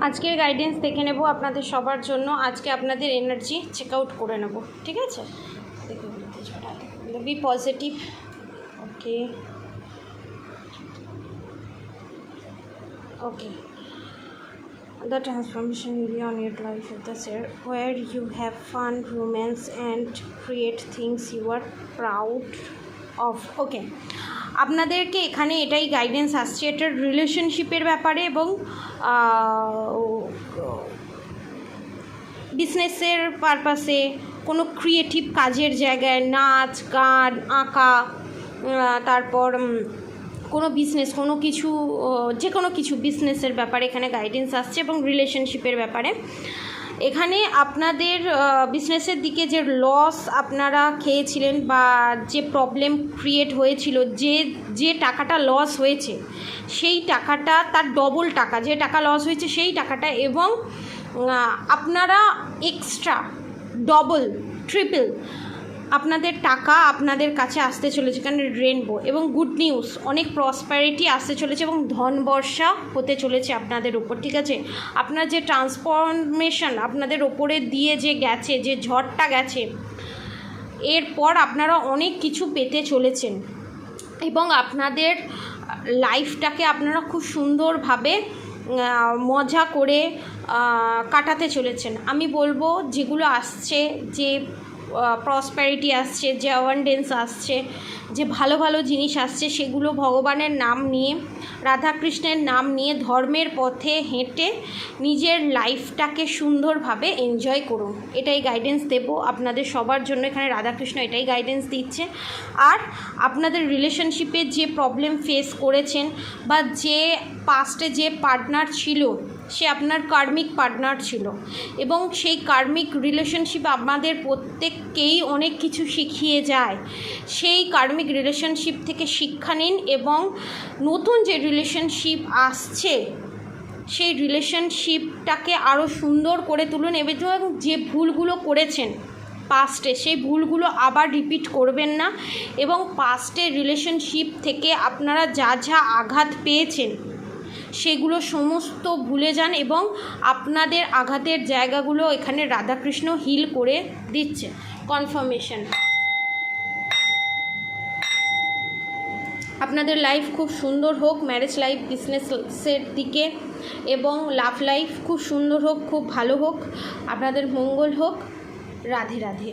আজকের গাইডেন্স দেখে নেব আপনাদের সবার জন্য। আজকে আপনাদের এনার্জি চেক আউট করে নেব, ঠিক আছে? দেখে be positive. Okay okay The transformation will be on your life of the year where you have fun, romance and create things you are proud of. ওকে, আপনাদেরকে এখানে এটাই গাইডেন্স আসছে, এটার রিলেশনশিপের ব্যাপারে এবং বিজনেসের পারপাসে, কোনো ক্রিয়েটিভ কাজের জায়গায়, নাচ গান আঁকা, তারপর কোনো বিজনেস, কোনো কিছু, যে কোনো কিছু বিজনেসের ব্যাপারে এখানে গাইডেন্স আসছে এবং রিলেশনশিপের ব্যাপারে। এখানে আপনাদের বিজনেসের দিকে যে লস আপনারা খেয়েছিলেন বা যে প্রবলেম ক্রিয়েট হয়েছিল, যে টাকাটা লস হয়েছে সেই টাকাটা, তার ডবল টাকা, যে টাকা লস হয়েছে সেই টাকাটা, এবং আপনারা এক্সট্রা ডবল ট্রিপল আপনাদের টাকা আপনাদের কাছে আসতে চলেছে এখানে রেনবো। এবং গুড নিউজ, অনেক প্রসপ্যারিটি আসতে চলেছে এবং ধন বর্ষা হতে চলেছে আপনাদের উপর, ঠিক আছে? আপনার যে ট্রান্সফরমেশন আপনাদের ওপরে দিয়ে যে গেছে, যে ঝড়টা গেছে, এরপর আপনারা অনেক কিছু পেতে চলেছেন এবং আপনাদের লাইফটাকে আপনারা খুব সুন্দরভাবে মজা করে কাটাতে চলেছেন। আমি বলবো যেগুলো আসছে, যে প্রসপ্যারিটি আসছে, যে অ্যাবান্ডেন্স আসছে, যে ভালো ভালো জিনিস আসছে, সেগুলো ভগবানের নাম নিয়ে, রাধাকৃষ্ণের নাম নিয়ে, ধর্মের পথে হেঁটে নিজের লাইফটাকে সুন্দরভাবে এনজয় করুন। এটাই গাইডেন্স দেব আপনাদের সবার জন্য। এখানে রাধাকৃষ্ণ এটাই গাইডেন্স দিচ্ছে। আর আপনাদের রিলেশনশিপে যে প্রবলেম ফেস করেছেন বা যে পাস্টে যে পার্টনার ছিল, সে আপনার কার্মিক পার্টনার ছিল এবং সেই কার্মিক রিলেশনশিপ আমাদের প্রত্যেককেই অনেক কিছু শিখিয়ে যায়। সেই কার্মিক রিলেশনশিপ থেকে শিক্ষা নিন এবং নতুন যে রিলেশনশিপ আসছে সেই রিলেশনশিপটাকে আরও সুন্দর করে তুলুন এবং যে ভুলগুলো করেছেন পাস্টে, সেই ভুলগুলো আবার রিপিট করবেন না এবং পাস্টের রিলেশনশিপ থেকে আপনারা যা যা আঘাত পেয়েছেন সেগুলো সমস্ত ভুলে যান এবং আপনাদের আঘাতের জায়গাগুলো এখানে রাধাকৃষ্ণ হিল করে দিচ্ছে। কনফার্মেশন, আপনাদের লাইফ খুব সুন্দর হোক, ম্যারেজ লাইফ, বিজনেসের দিকে এবং লাভ লাইফ খুব সুন্দর হোক, খুব ভালো হোক, আপনাদের মঙ্গল হোক। রাধে রাধে।